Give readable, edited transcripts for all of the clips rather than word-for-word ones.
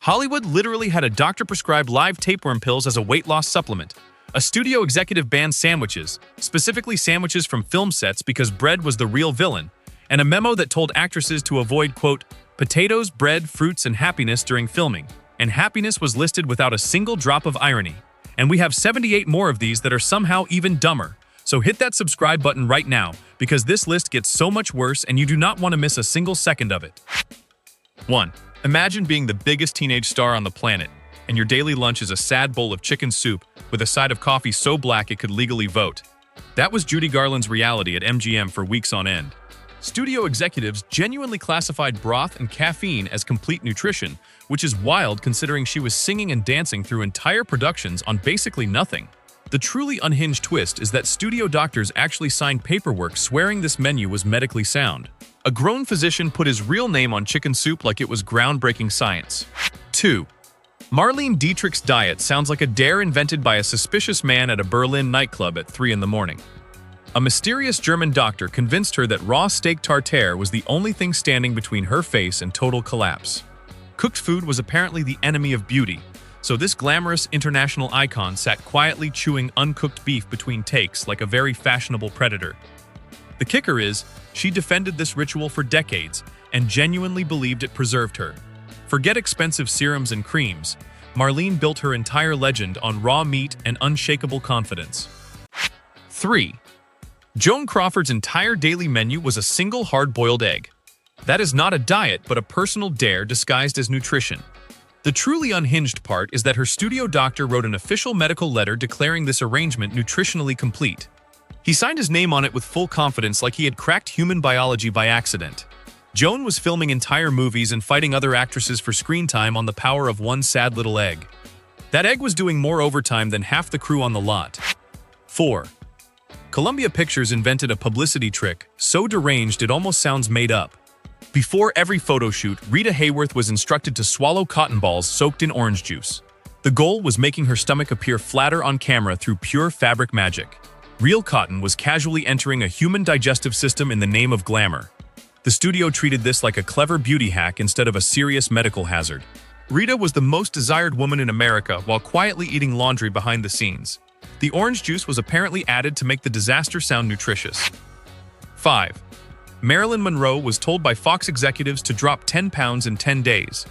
Hollywood literally had a doctor-prescribed live tapeworm pills as a weight loss supplement. A studio executive banned sandwiches, specifically sandwiches from film sets because bread was the real villain, and a memo that told actresses to avoid, quote, potatoes, bread, fruits, and happiness during filming. And happiness was listed without a single drop of irony. And we have 78 more of these that are somehow even dumber. So hit that subscribe button right now, because this list gets so much worse and you do not want to miss a single second of it. 1. Imagine being the biggest teenage star on the planet, and your daily lunch is a sad bowl of chicken soup with a side of coffee so black it could legally vote. That was Judy Garland's reality at MGM for weeks on end. Studio executives genuinely classified broth and caffeine as complete nutrition, which is wild considering she was singing and dancing through entire productions on basically nothing. The truly unhinged twist is that studio doctors actually signed paperwork swearing this menu was medically sound. A grown physician put his real name on chicken soup like it was groundbreaking science. 2. Marlene Dietrich's diet sounds like a dare invented by a suspicious man at a Berlin nightclub at 3 in the morning. A mysterious German doctor convinced her that raw steak tartare was the only thing standing between her face and total collapse. Cooked food was apparently the enemy of beauty, so this glamorous international icon sat quietly chewing uncooked beef between takes like a very fashionable predator. The kicker is, she defended this ritual for decades and genuinely believed it preserved her. Forget expensive serums and creams. Marlene built her entire legend on raw meat and unshakable confidence. 3. Joan Crawford's entire daily menu was a single hard-boiled egg. That is not a diet, but a personal dare disguised as nutrition. The truly unhinged part is that her studio doctor wrote an official medical letter declaring this arrangement nutritionally complete. He signed his name on it with full confidence like he had cracked human biology by accident. Joan was filming entire movies and fighting other actresses for screen time on the power of one sad little egg. That egg was doing more overtime than half the crew on the lot. 4. Columbia Pictures invented a publicity trick so deranged it almost sounds made up. Before every photo shoot, Rita Hayworth was instructed to swallow cotton balls soaked in orange juice. The goal was making her stomach appear flatter on camera through pure fabric magic. Real cotton was casually entering a human digestive system in the name of glamour. The studio treated this like a clever beauty hack instead of a serious medical hazard. Rita was the most desired woman in America while quietly eating laundry behind the scenes. The orange juice was apparently added to make the disaster sound nutritious. 5. Marilyn Monroe was told by Fox executives to drop 10 pounds in 10 days.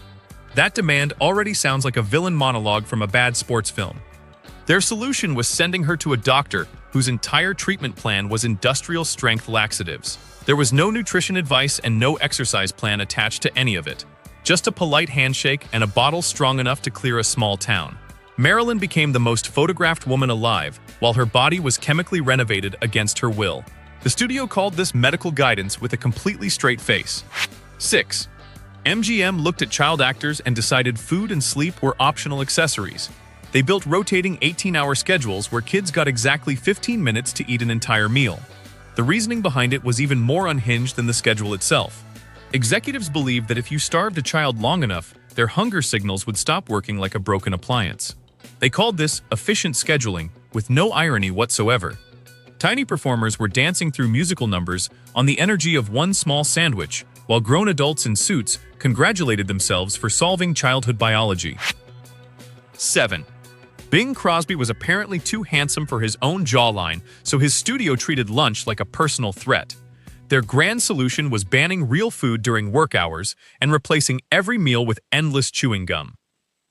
That demand already sounds like a villain monologue from a bad sports film. Their solution was sending her to a doctor whose entire treatment plan was industrial-strength laxatives. There was no nutrition advice and no exercise plan attached to any of it. Just a polite handshake and a bottle strong enough to clear a small town. Marilyn became the most photographed woman alive, while her body was chemically renovated against her will. The studio called this medical guidance with a completely straight face. 6. MGM looked at child actors and decided food and sleep were optional accessories. They built rotating 18-hour schedules where kids got exactly 15 minutes to eat an entire meal. The reasoning behind it was even more unhinged than the schedule itself. Executives believed that if you starved a child long enough, their hunger signals would stop working like a broken appliance. They called this efficient scheduling, with no irony whatsoever. Tiny performers were dancing through musical numbers on the energy of one small sandwich, while grown adults in suits congratulated themselves for solving childhood biology. 7. Bing Crosby was apparently too handsome for his own jawline, so his studio treated lunch like a personal threat. Their grand solution was banning real food during work hours and replacing every meal with endless chewing gum.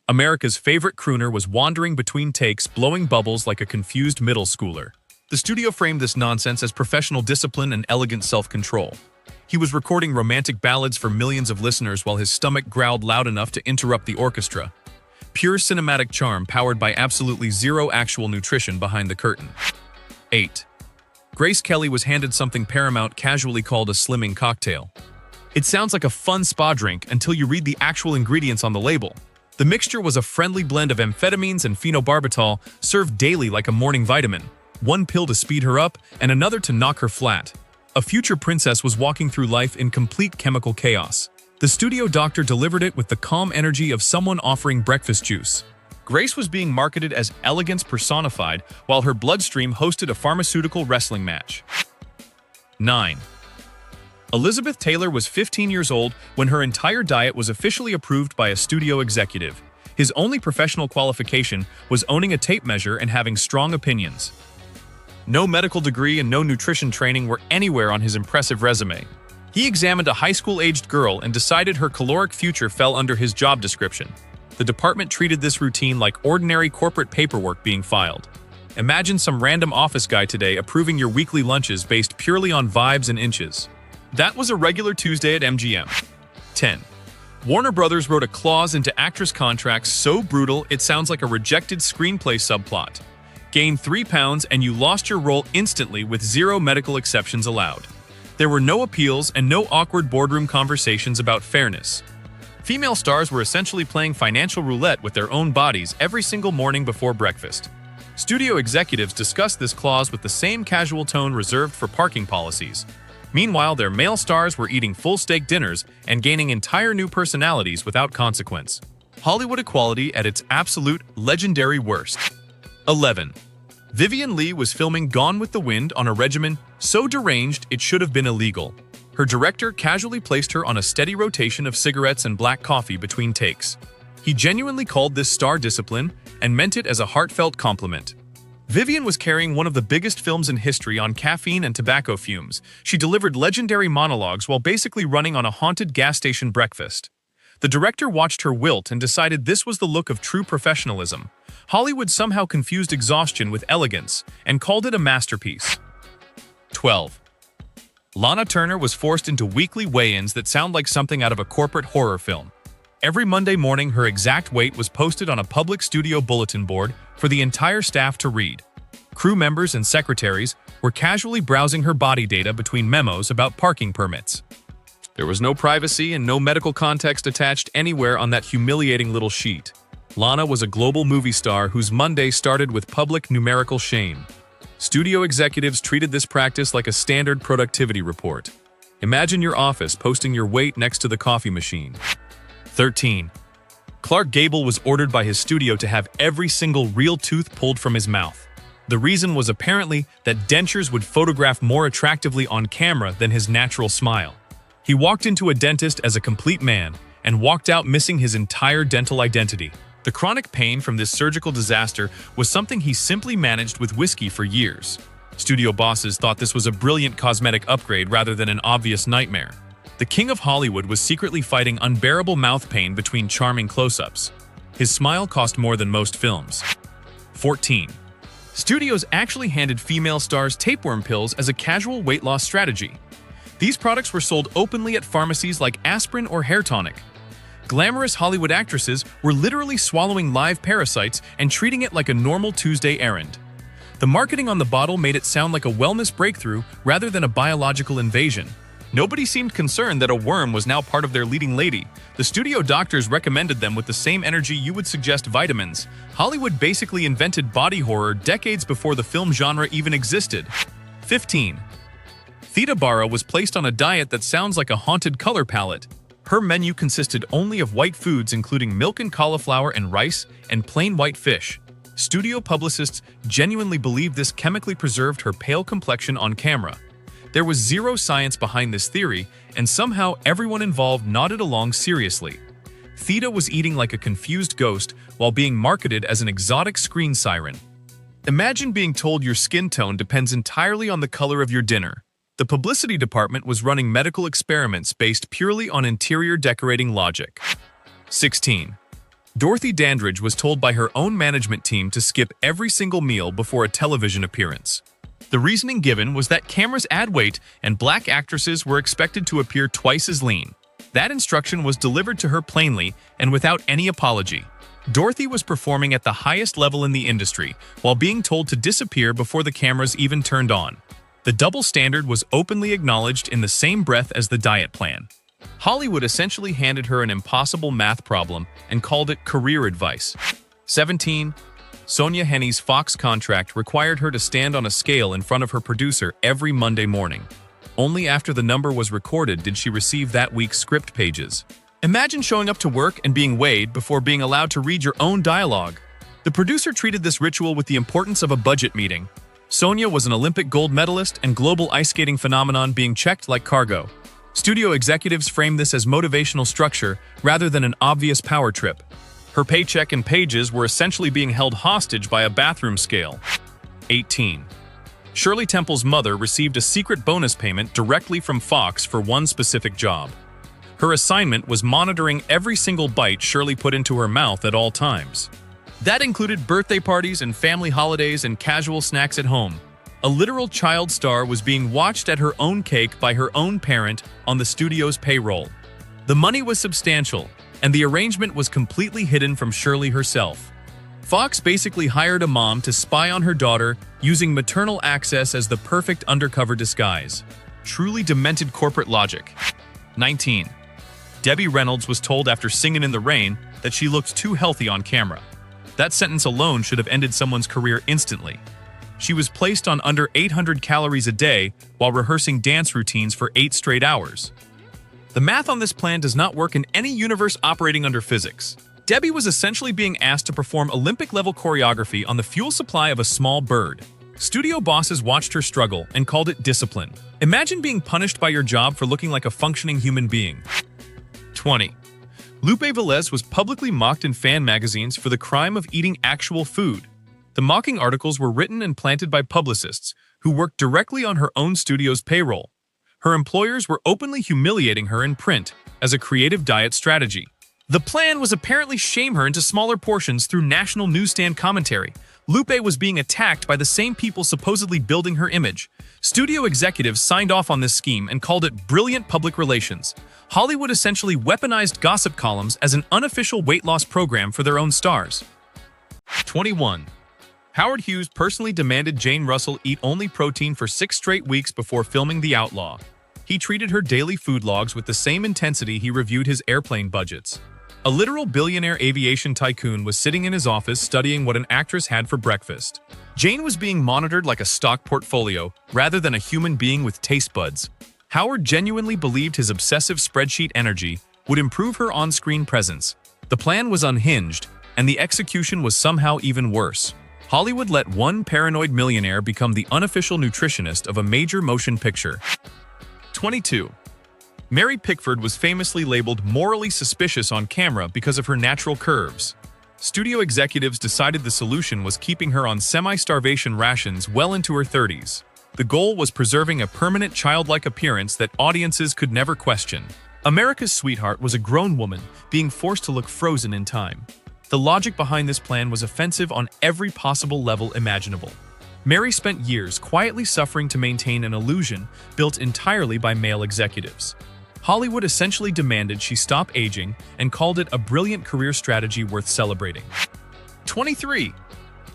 America's favorite crooner was wandering between takes, blowing bubbles like a confused middle schooler. The studio framed this nonsense as professional discipline and elegant self-control. He was recording romantic ballads for millions of listeners while his stomach growled loud enough to interrupt the orchestra. Pure cinematic charm powered by absolutely zero actual nutrition behind the curtain. 8. Grace Kelly was handed something Paramount casually called a slimming cocktail. It sounds like a fun spa drink until you read the actual ingredients on the label. The mixture was a friendly blend of amphetamines and phenobarbital served daily like a morning vitamin. One pill to speed her up and another to knock her flat. A future princess was walking through life in complete chemical chaos. The studio doctor delivered it with the calm energy of someone offering breakfast juice. Grace was being marketed as elegance personified, while her bloodstream hosted a pharmaceutical wrestling match. 9. Elizabeth Taylor was 15 years old when her entire diet was officially approved by a studio executive. His only professional qualification was owning a tape measure and having strong opinions. No medical degree and no nutrition training were anywhere on his impressive resume. He examined a high school-aged girl and decided her caloric future fell under his job description. The department treated this routine like ordinary corporate paperwork being filed. Imagine some random office guy today approving your weekly lunches based purely on vibes and inches. That was a regular Tuesday at MGM. 10. Warner Brothers wrote a clause into actress contracts so brutal it sounds like a rejected screenplay subplot. Gain 3 pounds and you lost your role instantly with 0 medical exceptions allowed. There were no appeals and no awkward boardroom conversations about fairness. Female stars were essentially playing financial roulette with their own bodies every single morning before breakfast. Studio executives discussed this clause with the same casual tone reserved for parking policies. Meanwhile, their male stars were eating full-steak dinners and gaining entire new personalities without consequence. Hollywood equality at its absolute legendary worst. 11. Vivien Leigh was filming Gone with the Wind on a regimen so deranged it should have been illegal. Her director casually placed her on a steady rotation of cigarettes and black coffee between takes. He genuinely called this star discipline and meant it as a heartfelt compliment. Vivien was carrying one of the biggest films in history on caffeine and tobacco fumes. She delivered legendary monologues while basically running on a haunted gas station breakfast. The director watched her wilt and decided this was the look of true professionalism. Hollywood somehow confused exhaustion with elegance and called it a masterpiece. 12. Lana Turner was forced into weekly weigh-ins that sound like something out of a corporate horror film. Every Monday morning, her exact weight was posted on a public studio bulletin board for the entire staff to read. Crew members and secretaries were casually browsing her body data between memos about parking permits. There was no privacy and no medical context attached anywhere on that humiliating little sheet. Lana was a global movie star whose Monday started with public numerical shame. Studio executives treated this practice like a standard productivity report. Imagine your office posting your weight next to the coffee machine. 13. Clark Gable was ordered by his studio to have every single real tooth pulled from his mouth. The reason was apparently that dentures would photograph more attractively on camera than his natural smile. He walked into a dentist as a complete man and walked out missing his entire dental identity. The chronic pain from this surgical disaster was something he simply managed with whiskey for years. Studio bosses thought this was a brilliant cosmetic upgrade rather than an obvious nightmare. The king of Hollywood was secretly fighting unbearable mouth pain between charming close-ups. His smile cost more than most films. 14. Studios actually handed female stars tapeworm pills as a casual weight loss strategy. These products were sold openly at pharmacies like aspirin or hair tonic. Glamorous Hollywood actresses were literally swallowing live parasites and treating it like a normal Tuesday errand. The marketing on the bottle made it sound like a wellness breakthrough rather than a biological invasion. Nobody seemed concerned that a worm was now part of their leading lady. The studio doctors recommended them with the same energy you would suggest vitamins. Hollywood basically invented body horror decades before the film genre even existed. 15. Theda Bara was placed on a diet that sounds like a haunted color palette. Her menu consisted only of white foods including milk and cauliflower and rice and plain white fish. Studio publicists genuinely believed this chemically preserved her pale complexion on camera. There was zero science behind this theory, and somehow everyone involved nodded along seriously. Theda was eating like a confused ghost while being marketed as an exotic screen siren. Imagine being told your skin tone depends entirely on the color of your dinner. The publicity department was running medical experiments based purely on interior decorating logic. 16. Dorothy Dandridge was told by her own management team to skip every single meal before a television appearance. The reasoning given was that cameras add weight and black actresses were expected to appear twice as lean. That instruction was delivered to her plainly and without any apology. Dorothy was performing at the highest level in the industry while being told to disappear before the cameras even turned on. The double standard was openly acknowledged in the same breath as the diet plan. Hollywood essentially handed her an impossible math problem and called it career advice. 17. Sonja Henie's Fox contract required her to stand on a scale in front of her producer every Monday morning. Only after the number was recorded did she receive that week's script pages. Imagine showing up to work and being weighed before being allowed to read your own dialogue. The producer treated this ritual with the importance of a budget meeting. Sonja was an Olympic gold medalist and global ice skating phenomenon being checked like cargo. Studio executives framed this as motivational structure rather than an obvious power trip. Her paycheck and pages were essentially being held hostage by a bathroom scale. 18. Shirley Temple's mother received a secret bonus payment directly from Fox for one specific job. Her assignment was monitoring every single bite Shirley put into her mouth at all times. That included birthday parties and family holidays and casual snacks at home. A literal child star was being watched at her own cake by her own parent on the studio's payroll. The money was substantial, and the arrangement was completely hidden from Shirley herself. Fox basically hired a mom to spy on her daughter, using maternal access as the perfect undercover disguise. Truly demented corporate logic. 19. Debbie Reynolds was told after Singin' in the Rain that she looked too healthy on camera. That sentence alone should have ended someone's career instantly. She was placed on under 800 calories a day while rehearsing dance routines for 8 straight hours. The math on this plan does not work in any universe operating under physics. Debbie was essentially being asked to perform Olympic-level choreography on the fuel supply of a small bird. Studio bosses watched her struggle and called it discipline. Imagine being punished by your job for looking like a functioning human being. 20. Lupe Velez was publicly mocked in fan magazines for the crime of eating actual food. The mocking articles were written and planted by publicists who worked directly on her own studio's payroll. Her employers were openly humiliating her in print as a creative diet strategy. The plan was apparently shame her into smaller portions through national newsstand commentary. Lupe was being attacked by the same people supposedly building her image. Studio executives signed off on this scheme and called it brilliant public relations. Hollywood essentially weaponized gossip columns as an unofficial weight loss program for their own stars. 21. Howard Hughes personally demanded Jane Russell eat only protein for 6 straight weeks before filming The Outlaw. He treated her daily food logs with the same intensity he reviewed his airplane budgets. A literal billionaire aviation tycoon was sitting in his office studying what an actress had for breakfast. Jane was being monitored like a stock portfolio rather than a human being with taste buds. Howard genuinely believed his obsessive spreadsheet energy would improve her on-screen presence. The plan was unhinged, and the execution was somehow even worse. Hollywood let one paranoid millionaire become the unofficial nutritionist of a major motion picture. 22. Mary Pickford was famously labeled morally suspicious on camera because of her natural curves. Studio executives decided the solution was keeping her on semi-starvation rations well into her 30s. The goal was preserving a permanent childlike appearance that audiences could never question. America's sweetheart was a grown woman being forced to look frozen in time. The logic behind this plan was offensive on every possible level imaginable. Mary spent years quietly suffering to maintain an illusion built entirely by male executives. Hollywood essentially demanded she stop aging and called it a brilliant career strategy worth celebrating. 23.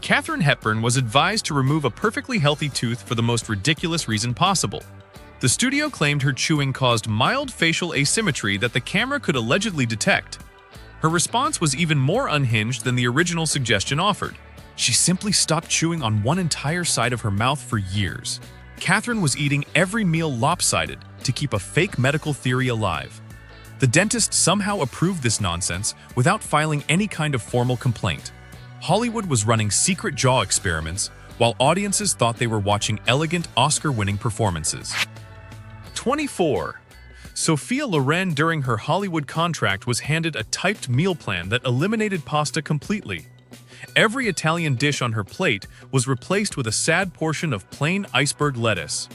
Katharine Hepburn was advised to remove a perfectly healthy tooth for the most ridiculous reason possible. The studio claimed her chewing caused mild facial asymmetry that the camera could allegedly detect. Her response was even more unhinged than the original suggestion offered. She simply stopped chewing on one entire side of her mouth for years. Katharine was eating every meal lopsided to keep a fake medical theory alive. The dentist somehow approved this nonsense without filing any kind of formal complaint. Hollywood was running secret jaw experiments while audiences thought they were watching elegant Oscar-winning performances. 24. Sophia Loren during her Hollywood contract was handed a typed meal plan that eliminated pasta completely. Every Italian dish on her plate was replaced with a sad portion of plain iceberg lettuce.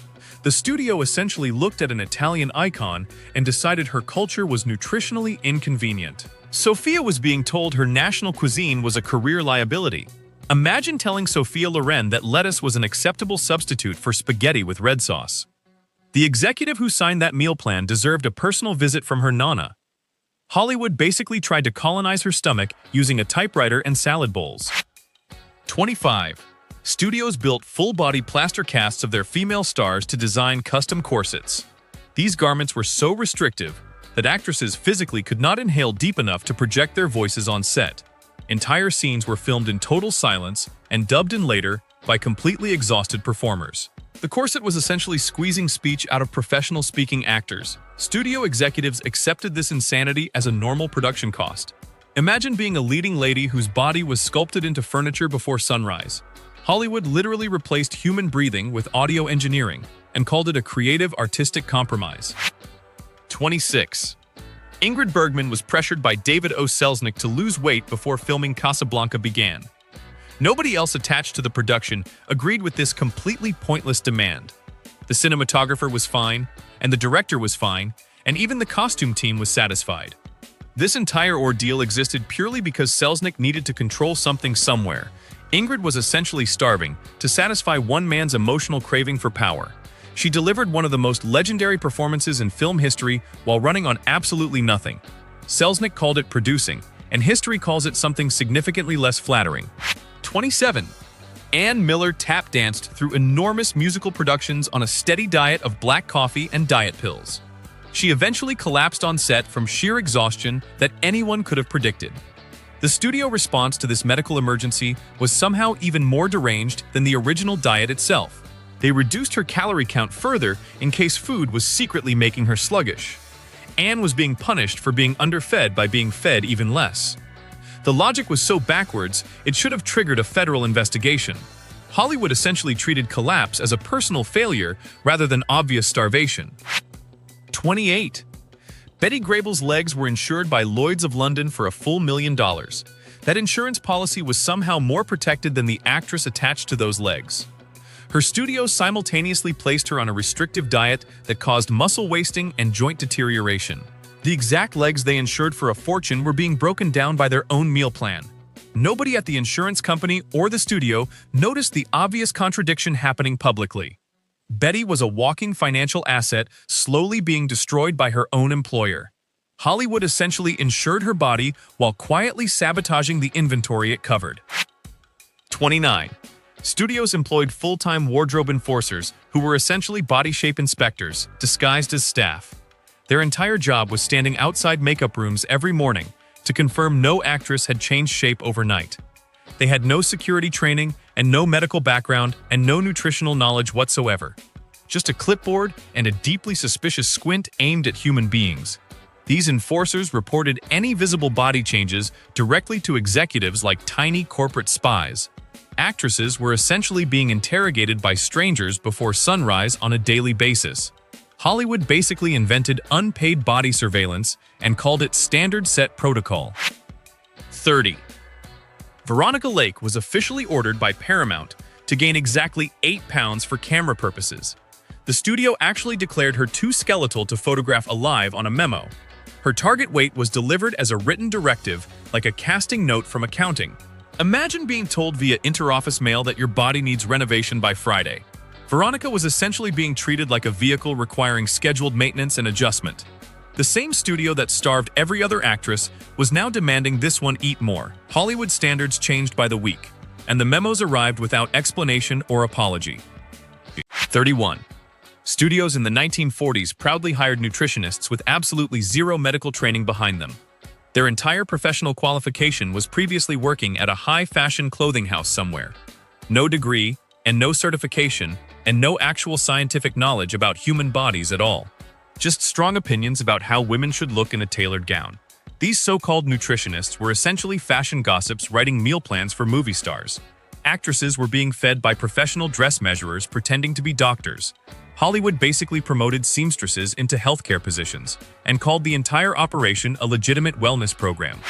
The studio essentially looked at an Italian icon and decided her culture was nutritionally inconvenient. Sophia was being told her national cuisine was a career liability. Imagine telling Sophia Loren that lettuce was an acceptable substitute for spaghetti with red sauce. The executive who signed that meal plan deserved a personal visit from her nana. Hollywood basically tried to colonize her stomach using a typewriter and salad bowls. 25. Studios built full-body plaster casts of their female stars to design custom corsets. These garments were so restrictive that actresses physically could not inhale deep enough to project their voices on set. Entire scenes were filmed in total silence and dubbed in later by completely exhausted performers. The corset was essentially squeezing speech out of professional speaking actors. Studio executives accepted this insanity as a normal production cost. Imagine being a leading lady whose body was sculpted into furniture before sunrise. Hollywood literally replaced human breathing with audio engineering and called it a creative artistic compromise. 26. Ingrid Bergman was pressured by David O. Selznick to lose weight before filming Casablanca began. Nobody else attached to the production agreed with this completely pointless demand. The cinematographer was fine, and the director was fine, and even the costume team was satisfied. This entire ordeal existed purely because Selznick needed to control something somewhere. Ingrid was essentially starving to satisfy one man's emotional craving for power. She delivered one of the most legendary performances in film history while running on absolutely nothing. Selznick called it producing, and history calls it something significantly less flattering. 27. Ann Miller tap danced through enormous musical productions on a steady diet of black coffee and diet pills. She eventually collapsed on set from sheer exhaustion that anyone could have predicted. The studio response to this medical emergency was somehow even more deranged than the original diet itself. They reduced her calorie count further in case food was secretly making her sluggish. Anne was being punished for being underfed by being fed even less. The logic was so backwards, it should have triggered a federal investigation. Hollywood essentially treated collapse as a personal failure rather than obvious starvation. 28. Betty Grable's legs were insured by Lloyd's of London for a full $1 million. That insurance policy was somehow more protected than the actress attached to those legs. Her studio simultaneously placed her on a restrictive diet that caused muscle wasting and joint deterioration. The exact legs they insured for a fortune were being broken down by their own meal plan. Nobody at the insurance company or the studio noticed the obvious contradiction happening publicly. Betty was a walking financial asset slowly being destroyed by her own employer. Hollywood essentially insured her body while quietly sabotaging the inventory it covered. 29. Studios employed full-time wardrobe enforcers who were essentially body shape inspectors, disguised as staff. Their entire job was standing outside makeup rooms every morning to confirm no actress had changed shape overnight. They had no security training and no medical background and no nutritional knowledge whatsoever. Just a clipboard and a deeply suspicious squint aimed at human beings. These enforcers reported any visible body changes directly to executives like tiny corporate spies. Actresses were essentially being interrogated by strangers before sunrise on a daily basis. Hollywood basically invented unpaid body surveillance and called it standard set protocol. 30. Veronica Lake was officially ordered by Paramount to gain exactly 8 pounds for camera purposes. The studio actually declared her too skeletal to photograph alive on a memo. Her target weight was delivered as a written directive, like a casting note from accounting. Imagine being told via interoffice mail that your body needs renovation by Friday. Veronica was essentially being treated like a vehicle requiring scheduled maintenance and adjustment. The same studio that starved every other actress was now demanding this one eat more. Hollywood standards changed by the week, and the memos arrived without explanation or apology. 31. Studios in the 1940s proudly hired nutritionists with absolutely zero medical training behind them. Their entire professional qualification was previously working at a high-fashion clothing house somewhere. No degree, and no certification, and no actual scientific knowledge about human bodies at all. Just strong opinions about how women should look in a tailored gown. These so-called nutritionists were essentially fashion gossips writing meal plans for movie stars. Actresses were being fed by professional dress measurers pretending to be doctors. Hollywood basically promoted seamstresses into healthcare positions and called the entire operation a legitimate wellness program.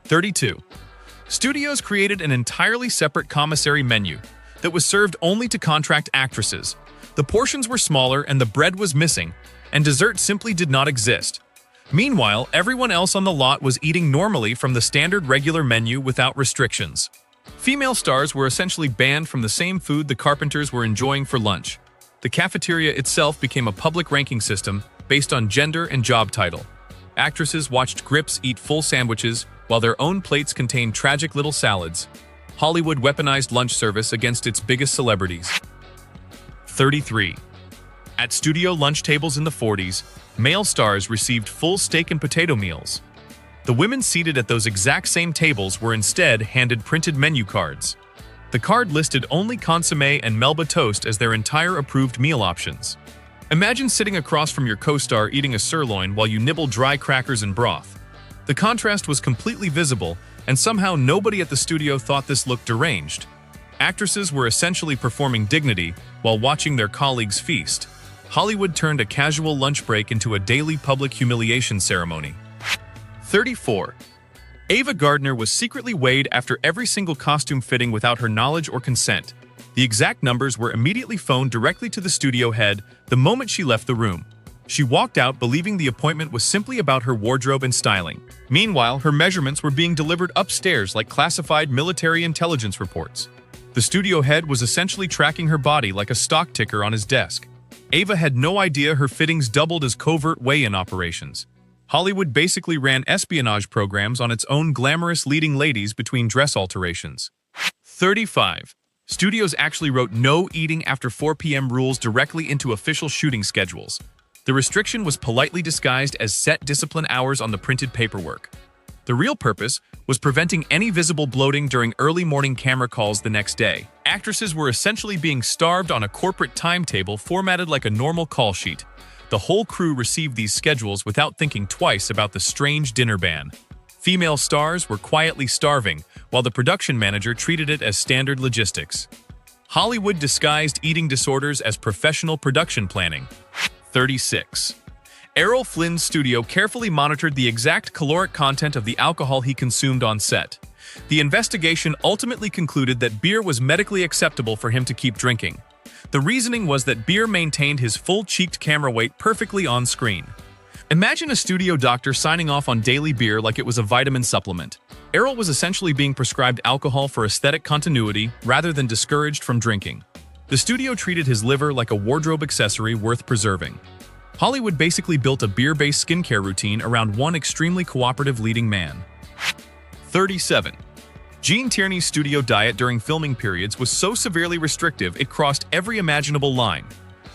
32. Studios created an entirely separate commissary menu that was served only to contract actresses. The portions were smaller and the bread was missing, and dessert simply did not exist. Meanwhile, everyone else on the lot was eating normally from the standard regular menu without restrictions. Female stars were essentially banned from the same food the Carpenters were enjoying for lunch. The cafeteria itself became a public ranking system based on gender and job title. Actresses watched grips eat full sandwiches while their own plates contained tragic little salads. Hollywood weaponized lunch service against its biggest celebrities. 33. At studio lunch tables in the 40s, male stars received full steak and potato meals. The women seated at those exact same tables were instead handed printed menu cards. The card listed only consommé and Melba toast as their entire approved meal options. Imagine sitting across from your co-star eating a sirloin while you nibble dry crackers and broth. The contrast was completely visible, and somehow nobody at the studio thought this looked deranged. Actresses were essentially performing dignity while watching their colleagues feast. Hollywood turned a casual lunch break into a daily public humiliation ceremony. 34. Ava Gardner was secretly weighed after every single costume fitting without her knowledge or consent. The exact numbers were immediately phoned directly to the studio head the moment she left the room. She walked out believing the appointment was simply about her wardrobe and styling. Meanwhile, her measurements were being delivered upstairs like classified military intelligence reports. The studio head was essentially tracking her body like a stock ticker on his desk. Ava had no idea her fittings doubled as covert weigh-in operations. Hollywood basically ran espionage programs on its own glamorous leading ladies between dress alterations. 35. Studios actually wrote no eating after 4 p.m. rules directly into official shooting schedules. The restriction was politely disguised as set discipline hours on the printed paperwork. The real purpose was preventing any visible bloating during early morning camera calls the next day. Actresses were essentially being starved on a corporate timetable formatted like a normal call sheet. The whole crew received these schedules without thinking twice about the strange dinner ban. Female stars were quietly starving, while the production manager treated it as standard logistics. Hollywood disguised eating disorders as professional production planning. 36. Errol Flynn's studio carefully monitored the exact caloric content of the alcohol he consumed on set. The investigation ultimately concluded that beer was medically acceptable for him to keep drinking. The reasoning was that beer maintained his full-cheeked camera weight perfectly on screen. Imagine a studio doctor signing off on daily beer like it was a vitamin supplement. Errol was essentially being prescribed alcohol for aesthetic continuity rather than discouraged from drinking. The studio treated his liver like a wardrobe accessory worth preserving. Hollywood basically built a beer-based skincare routine around one extremely cooperative leading man. 37. Gene Tierney's studio diet during filming periods was so severely restrictive it crossed every imaginable line.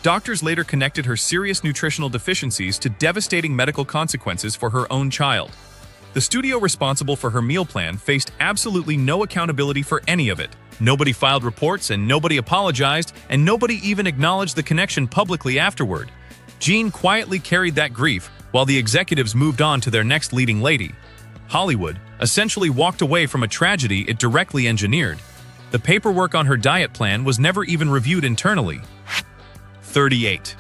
Doctors later connected her serious nutritional deficiencies to devastating medical consequences for her own child. The studio responsible for her meal plan faced absolutely no accountability for any of it. Nobody filed reports and nobody apologized and nobody even acknowledged the connection publicly afterward. Gene quietly carried that grief while the executives moved on to their next leading lady. Hollywood essentially walked away from a tragedy it directly engineered. The paperwork on her diet plan was never even reviewed internally. 38.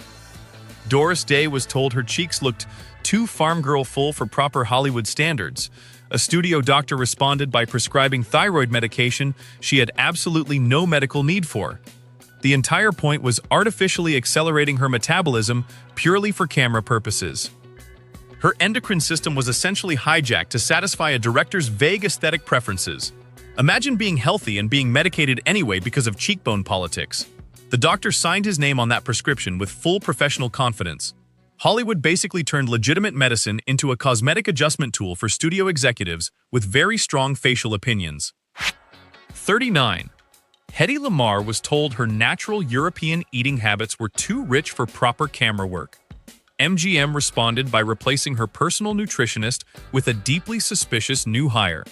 Doris Day was told her cheeks looked too farm girl full for proper Hollywood standards. A studio doctor responded by prescribing thyroid medication she had absolutely no medical need for. The entire point was artificially accelerating her metabolism purely for camera purposes. Her endocrine system was essentially hijacked to satisfy a director's vague aesthetic preferences. Imagine being healthy and being medicated anyway because of cheekbone politics. The doctor signed his name on that prescription with full professional confidence. Hollywood basically turned legitimate medicine into a cosmetic adjustment tool for studio executives with very strong facial opinions. 39. Hedy Lamarr was told her natural European eating habits were too rich for proper camera work. MGM responded by replacing her personal nutritionist with a deeply suspicious new hire.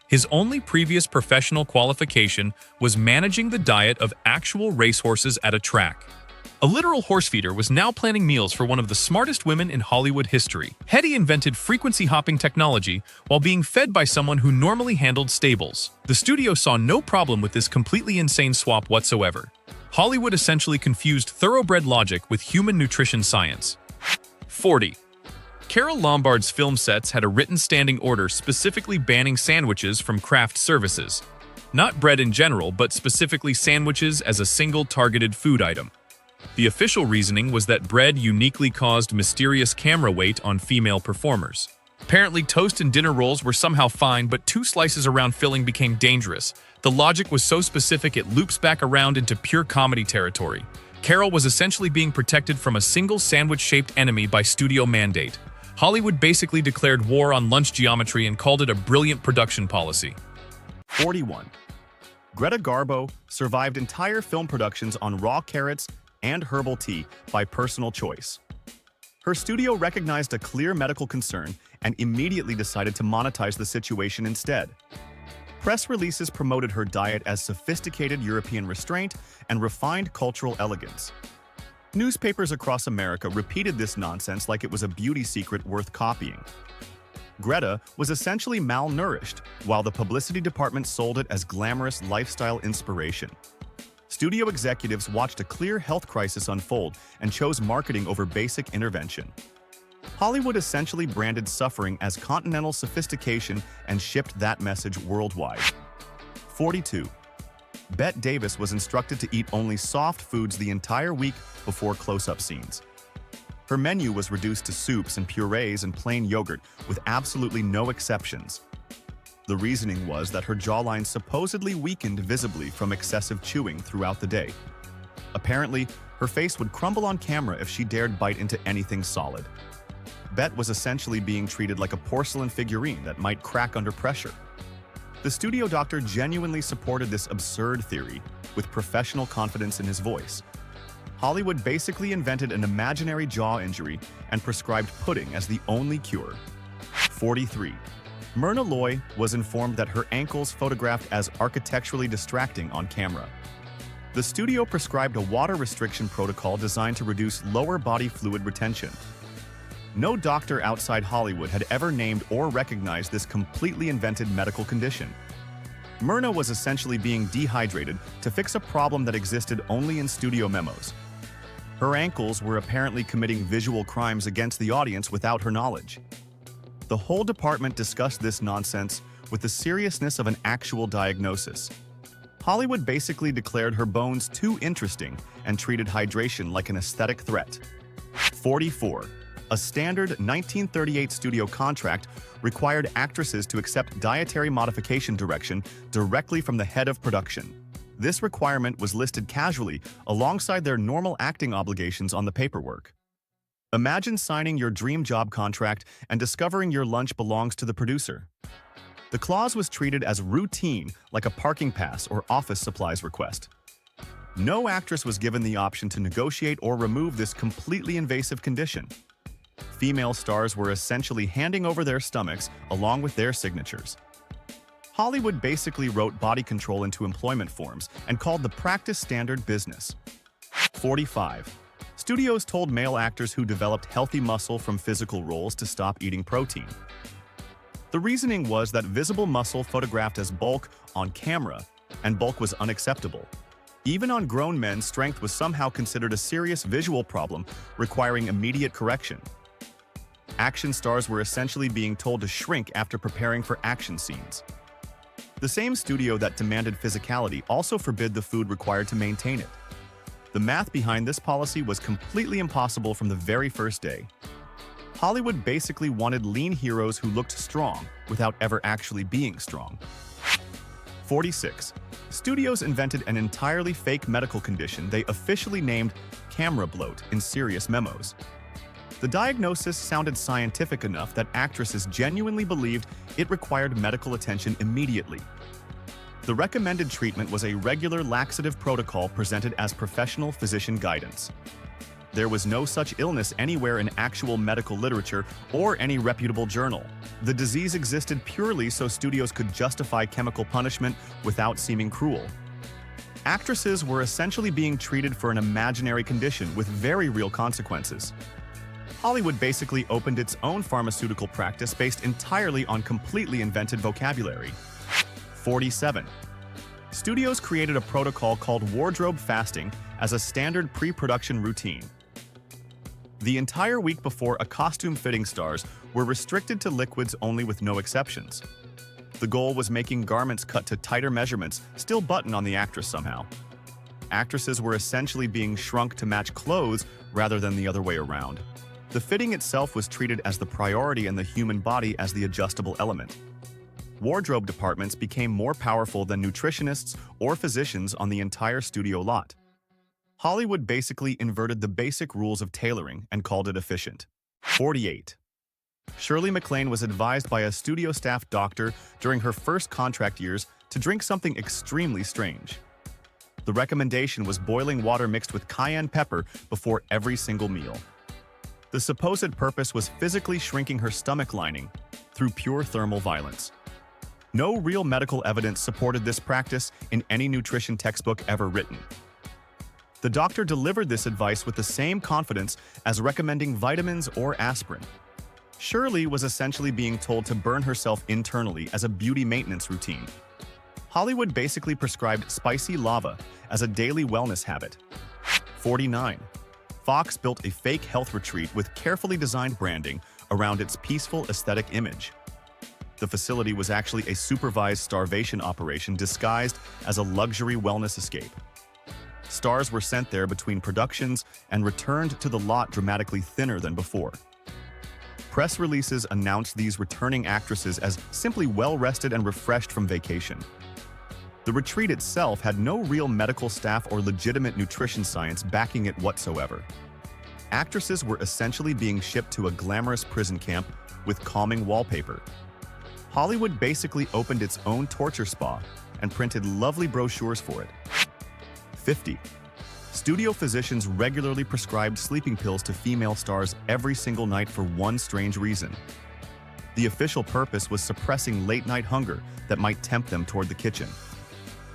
His only previous professional qualification was managing the diet of actual racehorses at a track. A literal horse feeder was now planning meals for one of the smartest women in Hollywood history. Hedy invented frequency hopping technology while being fed by someone who normally handled stables. The studio saw no problem with this completely insane swap whatsoever. Hollywood essentially confused thoroughbred logic with human nutrition science. 40. Carole Lombard's film sets had a written standing order specifically banning sandwiches from craft services. Not bread in general, but specifically sandwiches as a single targeted food item. The official reasoning was that bread uniquely caused mysterious camera weight on female performers. Apparently, toast and dinner rolls were somehow fine, but 2 slices around filling became dangerous. The logic was so specific it loops back around into pure comedy territory. Carole was essentially being protected from a single sandwich-shaped enemy by studio mandate. Hollywood basically declared war on lunch geometry and called it a brilliant production policy. 41. Greta Garbo survived entire film productions on raw carrots and herbal tea by personal choice. Her studio recognized a clear medical concern and immediately decided to monetize the situation instead. Press releases promoted her diet as sophisticated European restraint and refined cultural elegance. Newspapers across America repeated this nonsense like it was a beauty secret worth copying. Greta was essentially malnourished, while the publicity department sold it as glamorous lifestyle inspiration. studio executives watched a clear health crisis unfold and chose marketing over basic intervention. Hollywood essentially branded suffering as continental sophistication and shipped that message worldwide. 42. Bette Davis was instructed to eat only soft foods the entire week before close-up scenes. Her menu was reduced to soups and purees and plain yogurt, with absolutely no exceptions. The reasoning was that her jawline supposedly weakened visibly from excessive chewing throughout the day. Apparently, her face would crumble on camera if she dared bite into anything solid. Bette was essentially being treated like a porcelain figurine that might crack under pressure. The studio doctor genuinely supported this absurd theory, with professional confidence in his voice. Hollywood basically invented an imaginary jaw injury and prescribed pudding as the only cure. 43. Myrna Loy was informed that her ankles photographed as architecturally distracting on camera. The studio prescribed a water restriction protocol designed to reduce lower body fluid retention. No doctor outside Hollywood had ever named or recognized this completely invented medical condition. Myrna was essentially being dehydrated to fix a problem that existed only in studio memos. Her ankles were apparently committing visual crimes against the audience without her knowledge. The whole department discussed this nonsense with the seriousness of an actual diagnosis. Hollywood basically declared her bones too interesting and treated hydration like an aesthetic threat. 44. A standard 1938 studio contract required actresses to accept dietary modification direction directly from the head of production. This requirement was listed casually alongside their normal acting obligations on the paperwork. Imagine signing your dream job contract and discovering your lunch belongs to the producer. The clause was treated as routine, like a parking pass or office supplies request. No actress was given the option to negotiate or remove this completely invasive condition. Female stars were essentially handing over their stomachs along with their signatures. Hollywood basically wrote body control into employment forms and called the practice standard business. 45. Studios told male actors who developed healthy muscle from physical roles to stop eating protein. The reasoning was that visible muscle photographed as bulk on camera, and bulk was unacceptable. Even on grown men, strength was somehow considered a serious visual problem requiring immediate correction. Action stars were essentially being told to shrink after preparing for action scenes. The same studio that demanded physicality also forbid the food required to maintain it. The math behind this policy was completely impossible from the very first day. Hollywood basically wanted lean heroes who looked strong without ever actually being strong. 46. Studios invented an entirely fake medical condition they officially named camera bloat in serious memos. The diagnosis sounded scientific enough that actresses genuinely believed it required medical attention immediately. The recommended treatment was a regular laxative protocol presented as professional physician guidance. There was no such illness anywhere in actual medical literature or any reputable journal. The disease existed purely so studios could justify chemical punishment without seeming cruel. Actresses were essentially being treated for an imaginary condition with very real consequences. Hollywood basically opened its own pharmaceutical practice based entirely on completely invented vocabulary. 47. Studios created a protocol called wardrobe fasting as a standard pre-production routine. The entire week before, costume-fitting stars were restricted to liquids only with no exceptions. The goal was making garments cut to tighter measurements still button on the actress somehow. Actresses were essentially being shrunk to match clothes rather than the other way around. The fitting itself was treated as the priority and the human body as the adjustable element. Wardrobe departments became more powerful than nutritionists or physicians on the entire studio lot. Hollywood basically inverted the basic rules of tailoring and called it efficient. 48. Shirley MacLaine was advised by a studio staff doctor during her first contract years to drink something extremely strange. The recommendation was boiling water mixed with cayenne pepper before every single meal. The supposed purpose was physically shrinking her stomach lining through pure thermal violence. No real medical evidence supported this practice in any nutrition textbook ever written. The doctor delivered this advice with the same confidence as recommending vitamins or aspirin. Shirley was essentially being told to burn herself internally as a beauty maintenance routine. Hollywood basically prescribed spicy lava as a daily wellness habit. 49. Fox built a fake health retreat with carefully designed branding around its peaceful aesthetic image. The facility was actually a supervised starvation operation disguised as a luxury wellness escape. Stars were sent there between productions and returned to the lot dramatically thinner than before. Press releases announced these returning actresses as simply well-rested and refreshed from vacation. The retreat itself had no real medical staff or legitimate nutrition science backing it whatsoever. Actresses were essentially being shipped to a glamorous prison camp with calming wallpaper. Hollywood basically opened its own torture spa and printed lovely brochures for it. 50. Studio physicians regularly prescribed sleeping pills to female stars every single night for one strange reason. The official purpose was suppressing late-night hunger that might tempt them toward the kitchen.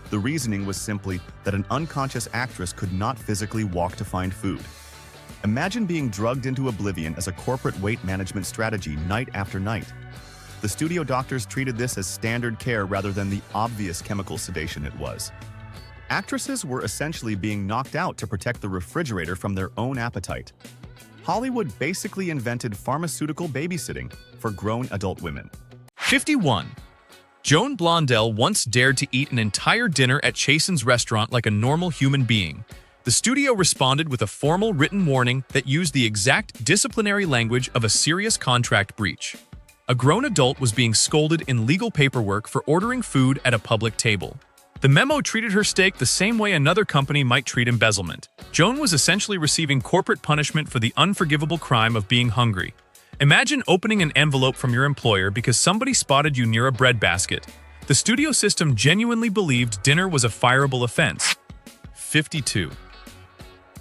The reasoning was simply that an unconscious actress could not physically walk to find food. Imagine being drugged into oblivion as a corporate weight management strategy night after night. The studio doctors treated this as standard care rather than the obvious chemical sedation it was. Actresses were essentially being knocked out to protect the refrigerator from their own appetite. Hollywood basically invented pharmaceutical babysitting for grown adult women. 51. Joan Blondell once dared to eat an entire dinner at Chasen's restaurant like a normal human being. The studio responded with a formal written warning that used the exact disciplinary language of a serious contract breach. A grown adult was being scolded in legal paperwork for ordering food at a public table. The memo treated her steak the same way another company might treat embezzlement. Joan was essentially receiving corporate punishment for the unforgivable crime of being hungry. Imagine opening an envelope from your employer because somebody spotted you near a breadbasket. The studio system genuinely believed dinner was a fireable offense. 52.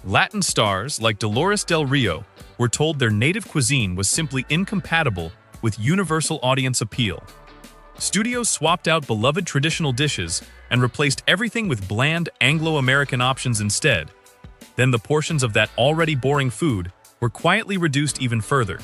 Latin stars like Dolores Del Rio were told their native cuisine was simply incompatible with universal audience appeal. Studios swapped out beloved traditional dishes and replaced everything with bland Anglo-American options instead. Then the portions of that already boring food were quietly reduced even further.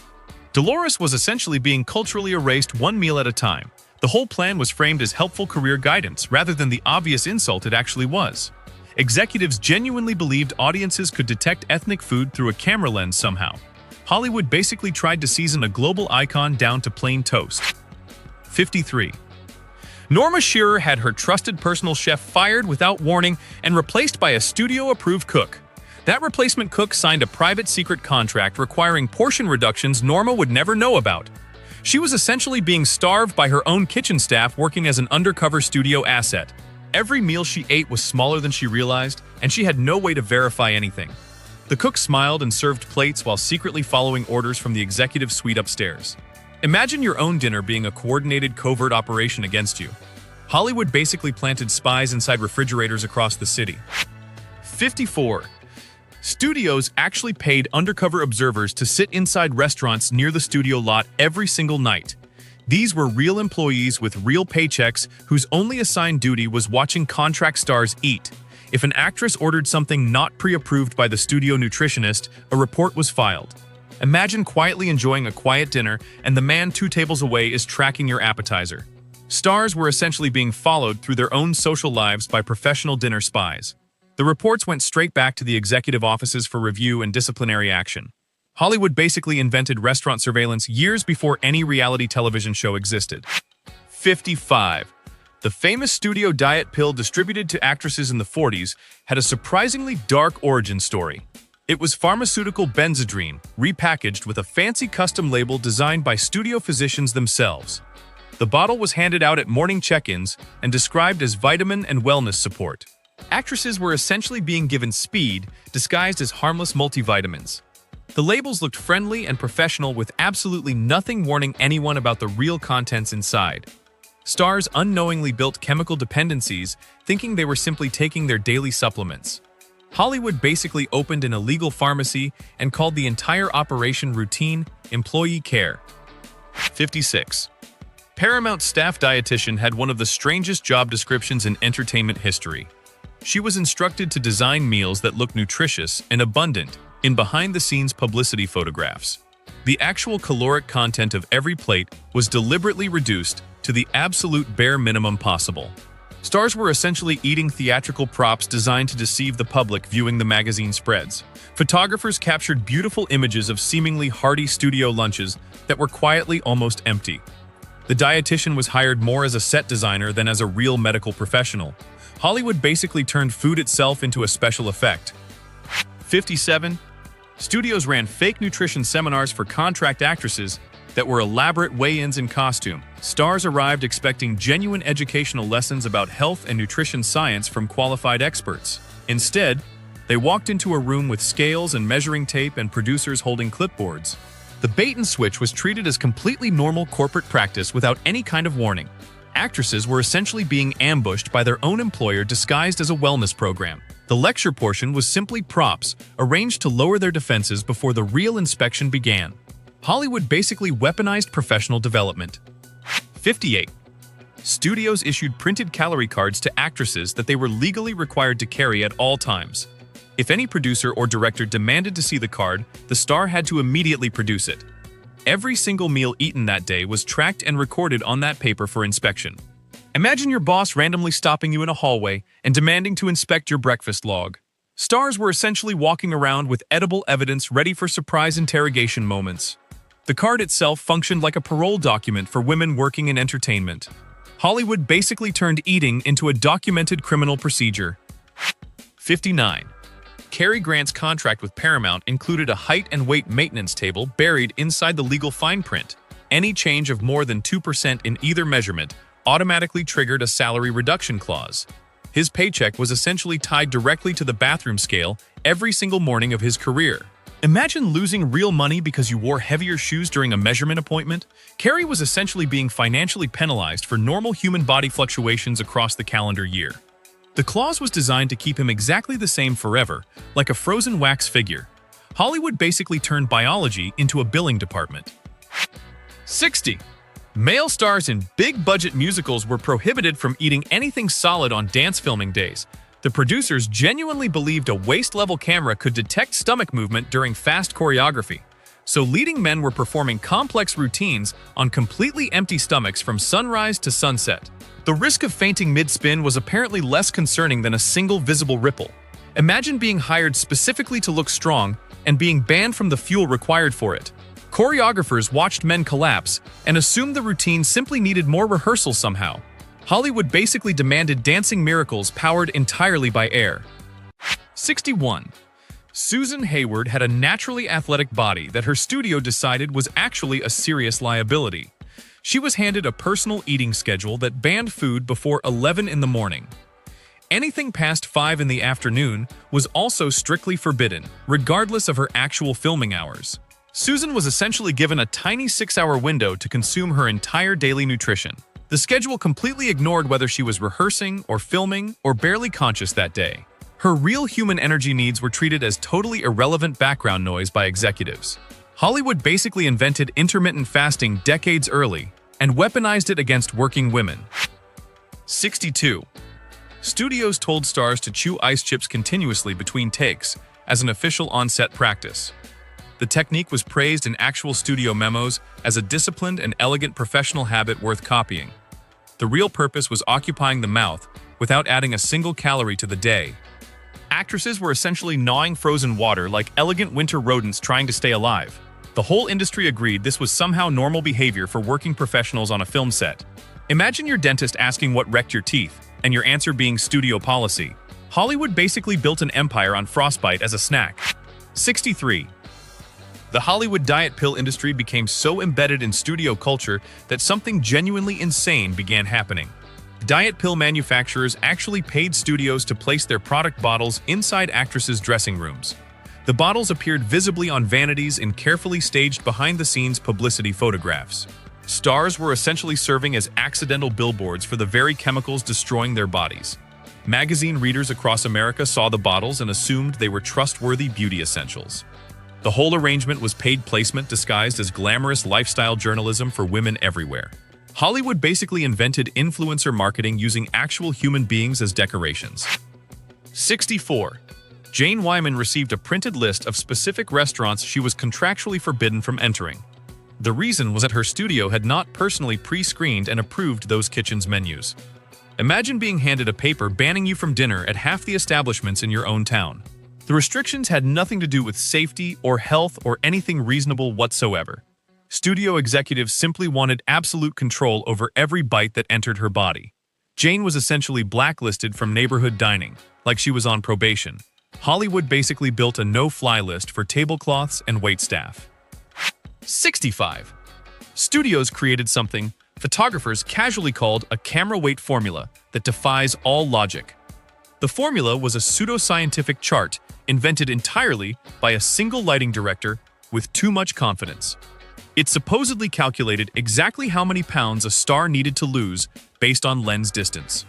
Dolores was essentially being culturally erased one meal at a time. The whole plan was framed as helpful career guidance rather than the obvious insult it actually was. Executives genuinely believed audiences could detect ethnic food through a camera lens somehow. Hollywood basically tried to season a global icon down to plain toast. 53. Norma Shearer had her trusted personal chef fired without warning and replaced by a studio-approved cook. That replacement cook signed a private secret contract requiring portion reductions Norma would never know about. She was essentially being starved by her own kitchen staff working as an undercover studio asset. Every meal she ate was smaller than she realized, and she had no way to verify anything. The cook smiled and served plates while secretly following orders from the executive suite upstairs. Imagine your own dinner being a coordinated covert operation against you. Hollywood basically planted spies inside refrigerators across the city. 54. Studios actually paid undercover observers to sit inside restaurants near the studio lot every single night. These were real employees with real paychecks whose only assigned duty was watching contract stars eat. If an actress ordered something not pre-approved by the studio nutritionist, a report was filed. Imagine quietly enjoying a quiet dinner and the man 2 tables away is tracking your appetizer. Stars were essentially being followed through their own social lives by professional dinner spies. The reports went straight back to the executive offices for review and disciplinary action. Hollywood basically invented restaurant surveillance years before any reality television show existed. 55. The famous studio diet pill distributed to actresses in the 40s had a surprisingly dark origin story. It was pharmaceutical Benzedrine, repackaged with a fancy custom label designed by studio physicians themselves. The bottle was handed out at morning check-ins and described as vitamin and wellness support. Actresses were essentially being given speed, disguised as harmless multivitamins. The labels looked friendly and professional with absolutely nothing warning anyone about the real contents inside. Stars unknowingly built chemical dependencies, thinking they were simply taking their daily supplements. Hollywood basically opened an illegal pharmacy and called the entire operation routine employee care. 56. Paramount staff dietitian had one of the strangest job descriptions in entertainment history. She was instructed to design meals that looked nutritious and abundant in behind-the-scenes publicity photographs. The actual caloric content of every plate was deliberately reduced to the absolute bare minimum possible. Stars were essentially eating theatrical props designed to deceive the public viewing the magazine spreads. Photographers captured beautiful images of seemingly hearty studio lunches that were quietly almost empty. The dietitian was hired more as a set designer than as a real medical professional. Hollywood basically turned food itself into a special effect. 57. Studios ran fake nutrition seminars for contract actresses that were elaborate weigh-ins in costume. Stars arrived expecting genuine educational lessons about health and nutrition science from qualified experts. Instead, they walked into a room with scales and measuring tape and producers holding clipboards. The bait and switch was treated as completely normal corporate practice without any kind of warning. Actresses were essentially being ambushed by their own employer disguised as a wellness program. The lecture portion was simply props, arranged to lower their defenses before the real inspection began. Hollywood basically weaponized professional development. 58. Studios issued printed calorie cards to actresses that they were legally required to carry at all times. If any producer or director demanded to see the card, the star had to immediately produce it. Every single meal eaten that day was tracked and recorded on that paper for inspection. Imagine your boss randomly stopping you in a hallway and demanding to inspect your breakfast log. Stars were essentially walking around with edible evidence ready for surprise interrogation moments. The card itself functioned like a parole document for women working in entertainment. Hollywood basically turned eating into a documented criminal procedure. 59. Cary Grant's contract with Paramount included a height and weight maintenance table buried inside the legal fine print. Any change of more than 2% in either measurement automatically triggered a salary reduction clause. His paycheck was essentially tied directly to the bathroom scale every single morning of his career. Imagine losing real money because you wore heavier shoes during a measurement appointment. Cary was essentially being financially penalized for normal human body fluctuations across the calendar year. The clause was designed to keep him exactly the same forever, like a frozen wax figure. Hollywood basically turned biology into a billing department. 60. Male stars in big-budget musicals were prohibited from eating anything solid on dance filming days. The producers genuinely believed a waist-level camera could detect stomach movement during fast choreography, so leading men were performing complex routines on completely empty stomachs from sunrise to sunset. The risk of fainting mid-spin was apparently less concerning than a single visible ripple. Imagine being hired specifically to look strong and being banned from the fuel required for it. Choreographers watched men collapse and assumed the routine simply needed more rehearsal somehow. Hollywood basically demanded dancing miracles powered entirely by air. 61. Susan Hayward had a naturally athletic body that her studio decided was actually a serious liability. She was handed a personal eating schedule that banned food before 11 in the morning. Anything past 5 in the afternoon was also strictly forbidden, regardless of her actual filming hours. Susan was essentially given a tiny 6-hour window to consume her entire daily nutrition. The schedule completely ignored whether she was rehearsing or filming or barely conscious that day. Her real human energy needs were treated as totally irrelevant background noise by executives. Hollywood basically invented intermittent fasting decades early and weaponized it against working women. 62. Studios told stars to chew ice chips continuously between takes as an official on-set practice. The technique was praised in actual studio memos as a disciplined and elegant professional habit worth copying. The real purpose was occupying the mouth without adding a single calorie to the day. Actresses were essentially gnawing frozen water like elegant winter rodents trying to stay alive. The whole industry agreed this was somehow normal behavior for working professionals on a film set. Imagine your dentist asking what wrecked your teeth, and your answer being studio policy. Hollywood basically built an empire on frostbite as a snack. 63. The Hollywood diet pill industry became so embedded in studio culture that something genuinely insane began happening. Diet pill manufacturers actually paid studios to place their product bottles inside actresses' dressing rooms. The bottles appeared visibly on vanities in carefully staged behind-the-scenes publicity photographs. Stars were essentially serving as accidental billboards for the very chemicals destroying their bodies. Magazine readers across America saw the bottles and assumed they were trustworthy beauty essentials. The whole arrangement was paid placement disguised as glamorous lifestyle journalism for women everywhere. Hollywood basically invented influencer marketing using actual human beings as decorations. 64. Jane Wyman received a printed list of specific restaurants she was contractually forbidden from entering. The reason was that her studio had not personally pre-screened and approved those kitchens' menus. Imagine being handed a paper banning you from dinner at half the establishments in your own town. The restrictions had nothing to do with safety or health or anything reasonable whatsoever. Studio executives simply wanted absolute control over every bite that entered her body. Jane was essentially blacklisted from neighborhood dining, like she was on probation. Hollywood basically built a no-fly list for tablecloths and waitstaff. 65. Studios created something photographers casually called a camera weight formula that defies all logic. The formula was a pseudoscientific chart invented entirely by a single lighting director with too much confidence. It supposedly calculated exactly how many pounds a star needed to lose based on lens distance.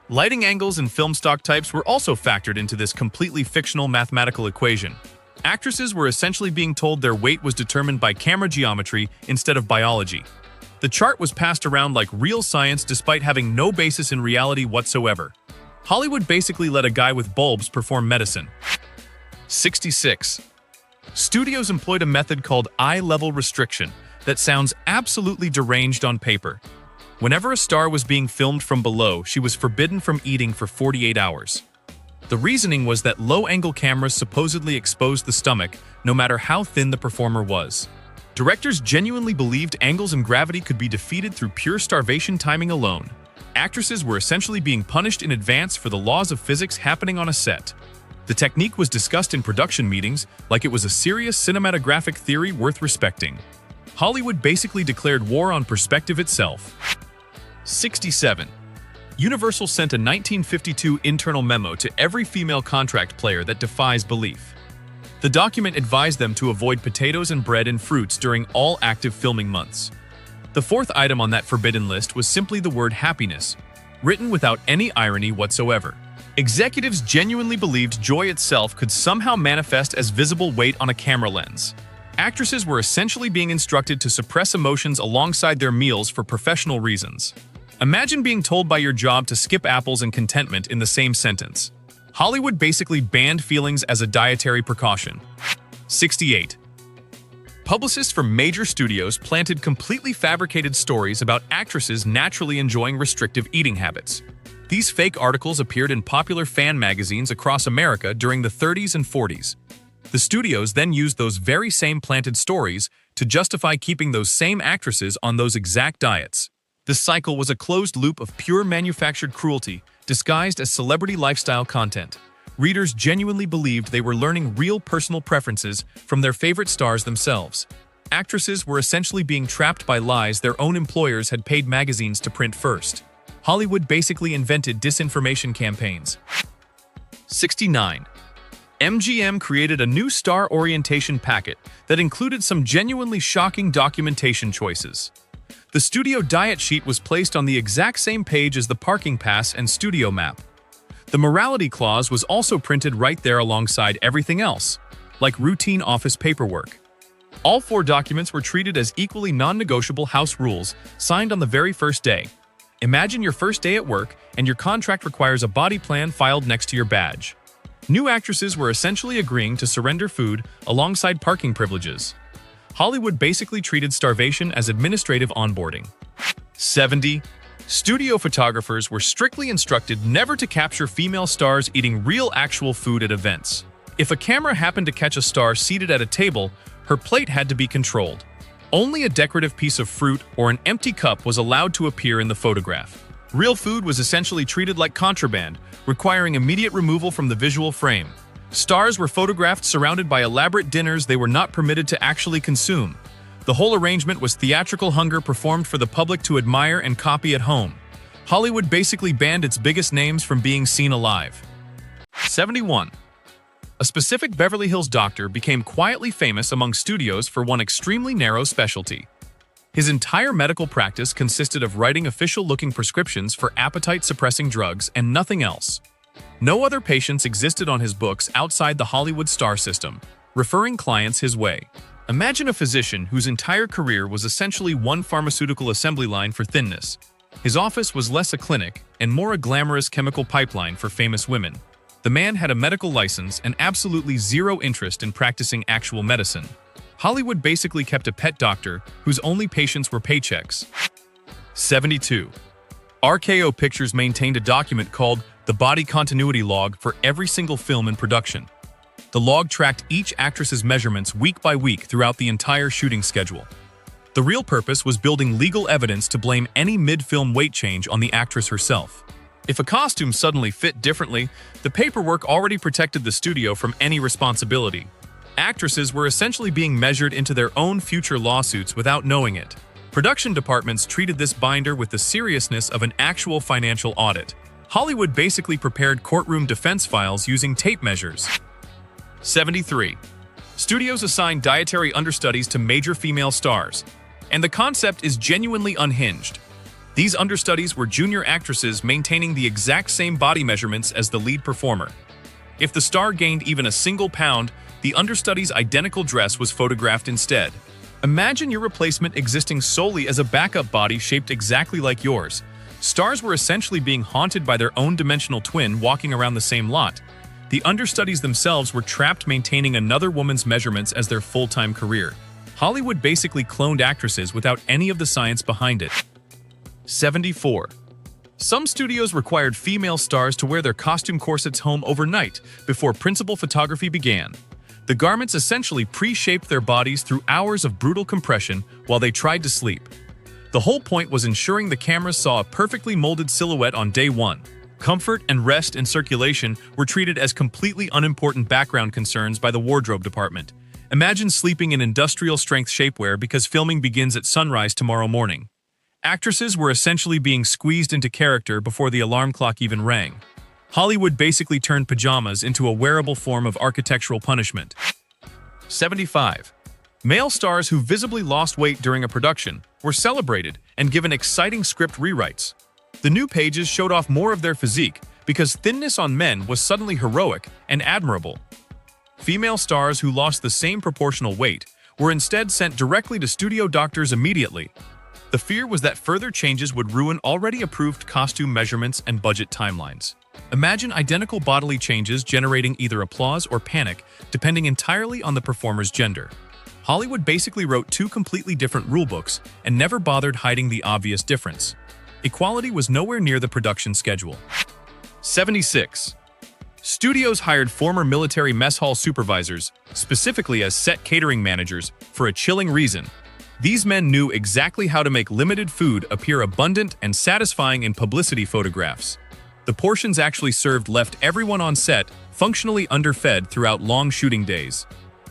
Lighting angles and film stock types were also factored into this completely fictional mathematical equation. Actresses were essentially being told their weight was determined by camera geometry instead of biology. The chart was passed around like real science despite having no basis in reality whatsoever. Hollywood basically let a guy with bulbs perform medicine. 66. Studios employed a method called eye-level restriction that sounds absolutely deranged on paper. Whenever a star was being filmed from below, she was forbidden from eating for 48 hours. The reasoning was that low-angle cameras supposedly exposed the stomach, no matter how thin the performer was. Directors genuinely believed angles and gravity could be defeated through pure starvation timing alone. Actresses were essentially being punished in advance for the laws of physics happening on a set. The technique was discussed in production meetings like it was a serious cinematographic theory worth respecting. Hollywood basically declared war on perspective itself. 67. Universal sent a 1952 internal memo to every female contract player that defies belief. The document advised them to avoid potatoes and bread and fruits during all active filming months. The fourth item on that forbidden list was simply the word happiness, written without any irony whatsoever. Executives genuinely believed joy itself could somehow manifest as visible weight on a camera lens. Actresses were essentially being instructed to suppress emotions alongside their meals for professional reasons. Imagine being told by your job to skip apples and contentment in the same sentence. Hollywood basically banned feelings as a dietary precaution. 68. Publicists from major studios planted completely fabricated stories about actresses naturally enjoying restrictive eating habits. These fake articles appeared in popular fan magazines across America during the 30s and 40s. The studios then used those very same planted stories to justify keeping those same actresses on those exact diets. This cycle was a closed loop of pure manufactured cruelty, disguised as celebrity lifestyle content. Readers genuinely believed they were learning real personal preferences from their favorite stars themselves. Actresses were essentially being trapped by lies their own employers had paid magazines to print first. Hollywood basically invented disinformation campaigns. 69. MGM created a new star orientation packet that included some genuinely shocking documentation choices. The studio diet sheet was placed on the exact same page as the parking pass and studio map. The morality clause was also printed right there alongside everything else, like routine office paperwork. All four documents were treated as equally non-negotiable house rules, signed on the very first day. Imagine your first day at work, and your contract requires a body plan filed next to your badge. New actresses were essentially agreeing to surrender food alongside parking privileges. Hollywood basically treated starvation as administrative onboarding. 70. Studio photographers were strictly instructed never to capture female stars eating real actual food at events. If a camera happened to catch a star seated at a table, her plate had to be controlled. Only a decorative piece of fruit or an empty cup was allowed to appear in the photograph. Real food was essentially treated like contraband, requiring immediate removal from the visual frame. Stars were photographed surrounded by elaborate dinners they were not permitted to actually consume. The whole arrangement was theatrical hunger performed for the public to admire and copy at home. Hollywood basically banned its biggest names from being seen alive. 71. A specific Beverly Hills doctor became quietly famous among studios for one extremely narrow specialty. His entire medical practice consisted of writing official-looking prescriptions for appetite-suppressing drugs and nothing else. No other patients existed on his books outside the Hollywood star system, referring clients his way. Imagine a physician whose entire career was essentially one pharmaceutical assembly line for thinness. His office was less a clinic and more a glamorous chemical pipeline for famous women. The man had a medical license and absolutely zero interest in practicing actual medicine. Hollywood basically kept a pet doctor whose only patients were paychecks. 72. RKO Pictures maintained a document called the Body Continuity Log for every single film in production. The log tracked each actress's measurements week by week throughout the entire shooting schedule. The real purpose was building legal evidence to blame any mid-film weight change on the actress herself. If a costume suddenly fit differently, the paperwork already protected the studio from any responsibility. Actresses were essentially being measured into their own future lawsuits without knowing it. Production departments treated this binder with the seriousness of an actual financial audit. Hollywood basically prepared courtroom defense files using tape measures. 73. Studios assigned dietary understudies to major female stars, and the concept is genuinely unhinged. These understudies were junior actresses maintaining the exact same body measurements as the lead performer. If the star gained even a single pound, the understudy's identical dress was photographed instead. Imagine your replacement existing solely as a backup body shaped exactly like yours. Stars were essentially being haunted by their own dimensional twin walking around the same lot. The understudies themselves were trapped maintaining another woman's measurements as their full-time career. Hollywood basically cloned actresses without any of the science behind it. 74. Some studios required female stars to wear their costume corsets home overnight before principal photography began. The garments essentially pre-shaped their bodies through hours of brutal compression while they tried to sleep. The whole point was ensuring the cameras saw a perfectly molded silhouette on day one. Comfort and rest and circulation were treated as completely unimportant background concerns by the wardrobe department. Imagine sleeping in industrial-strength shapewear because filming begins at sunrise tomorrow morning. Actresses were essentially being squeezed into character before the alarm clock even rang. Hollywood basically turned pajamas into a wearable form of architectural punishment. 75. Male stars who visibly lost weight during a production were celebrated and given exciting script rewrites. The new pages showed off more of their physique because thinness on men was suddenly heroic and admirable. Female stars who lost the same proportional weight were instead sent directly to studio doctors immediately. The fear was that further changes would ruin already approved costume measurements and budget timelines. Imagine identical bodily changes generating either applause or panic, depending entirely on the performer's gender. Hollywood basically wrote two completely different rulebooks and never bothered hiding the obvious difference. Equality was nowhere near the production schedule. 76. Studios hired former military mess hall supervisors, specifically as set catering managers, for a chilling reason. These men knew exactly how to make limited food appear abundant and satisfying in publicity photographs. The portions actually served left everyone on set functionally underfed throughout long shooting days.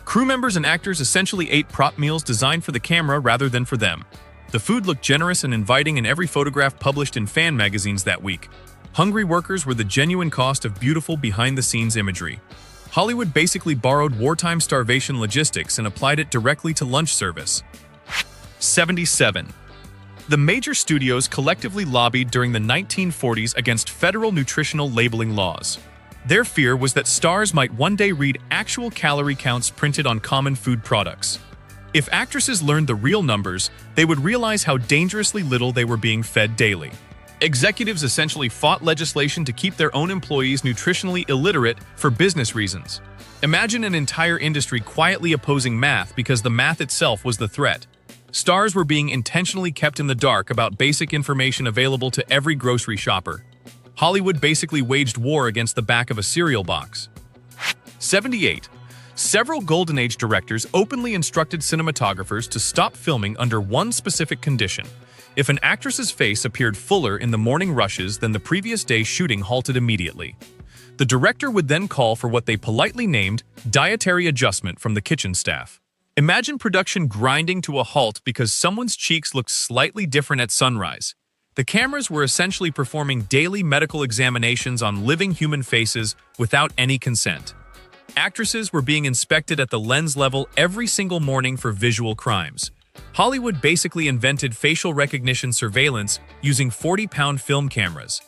Crew members and actors essentially ate prop meals designed for the camera rather than for them. The food looked generous and inviting in every photograph published in fan magazines that week. Hungry workers were the genuine cost of beautiful behind-the-scenes imagery. Hollywood basically borrowed wartime starvation logistics and applied it directly to lunch service. 77. The major studios collectively lobbied during the 1940s against federal nutritional labeling laws. Their fear was that stars might one day read actual calorie counts printed on common food products. If actresses learned the real numbers, they would realize how dangerously little they were being fed daily. Executives essentially fought legislation to keep their own employees nutritionally illiterate for business reasons. Imagine an entire industry quietly opposing math because the math itself was the threat. Stars were being intentionally kept in the dark about basic information available to every grocery shopper. Hollywood basically waged war against the back of a cereal box. 78. Several Golden Age directors openly instructed cinematographers to stop filming under one specific condition. If an actress's face appeared fuller in the morning rushes than the previous day's shooting halted immediately. The director would then call for what they politely named dietary adjustment from the kitchen staff. Imagine production grinding to a halt because someone's cheeks looked slightly different at sunrise. The cameras were essentially performing daily medical examinations on living human faces without any consent. Actresses were being inspected at the lens level every single morning for visual crimes. Hollywood basically invented facial recognition surveillance using 40-pound film cameras.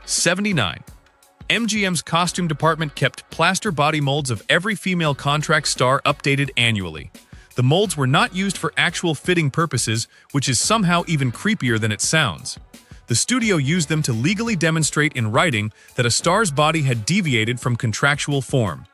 79. MGM's costume department kept plaster body molds of every female contract star updated annually. The molds were not used for actual fitting purposes, which is somehow even creepier than it sounds. The studio used them to legally demonstrate in writing that a star's body had deviated from contractual form.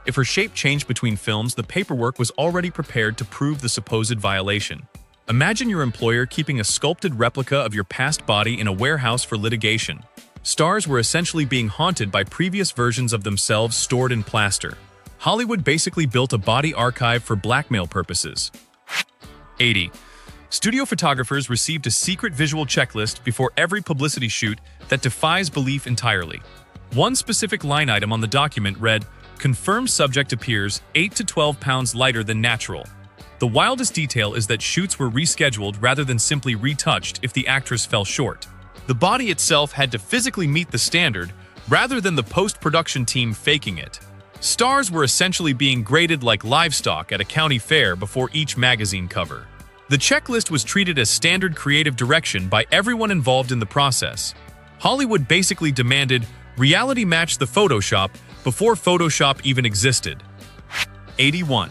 If her shape changed between films, the paperwork was already prepared to prove the supposed violation. Imagine your employer keeping a sculpted replica of your past body in a warehouse for litigation. Stars were essentially being haunted by previous versions of themselves stored in plaster. Hollywood basically built a body archive for blackmail purposes. 80. Studio photographers received a secret visual checklist before every publicity shoot that defies belief entirely. One specific line item on the document read, "Confirmed subject appears 8 to 12 pounds lighter than natural." The wildest detail is that shoots were rescheduled rather than simply retouched if the actress fell short. The body itself had to physically meet the standard rather than the post-production team faking it. Stars were essentially being graded like livestock at a county fair before each magazine cover. The checklist was treated as standard creative direction by everyone involved in the process. Hollywood basically demanded reality match the Photoshop before Photoshop even existed. 81.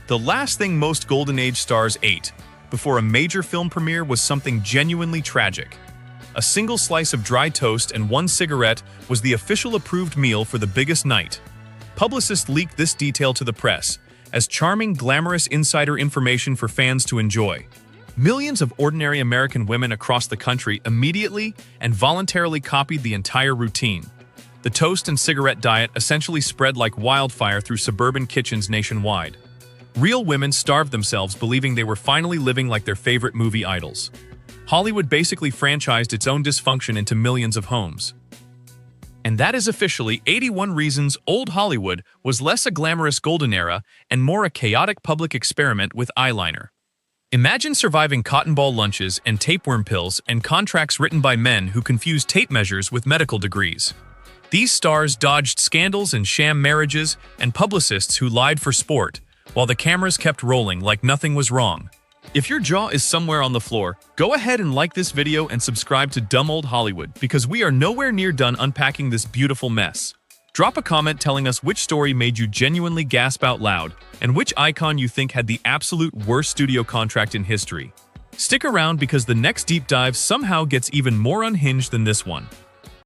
The last thing most Golden Age stars ate before a major film premiere was something genuinely tragic. A single slice of dry toast and one cigarette was the official approved meal for the biggest night. Publicists leaked this detail to the press as charming, glamorous insider information for fans to enjoy. Millions of ordinary American women across the country immediately and voluntarily copied the entire routine. The toast and cigarette diet essentially spread like wildfire through suburban kitchens nationwide. Real women starved themselves believing they were finally living like their favorite movie idols. Hollywood basically franchised its own dysfunction into millions of homes. And that is officially 81 reasons old Hollywood was less a glamorous golden era and more a chaotic public experiment with eyeliner. Imagine surviving cotton ball lunches and tapeworm pills and contracts written by men who confused tape measures with medical degrees. These stars dodged scandals and sham marriages and publicists who lied for sport, while the cameras kept rolling like nothing was wrong. If your jaw is somewhere on the floor, go ahead and like this video and subscribe to Dumb Old Hollywood because we are nowhere near done unpacking this beautiful mess. Drop a comment telling us which story made you genuinely gasp out loud and which icon you think had the absolute worst studio contract in history. Stick around because the next deep dive somehow gets even more unhinged than this one.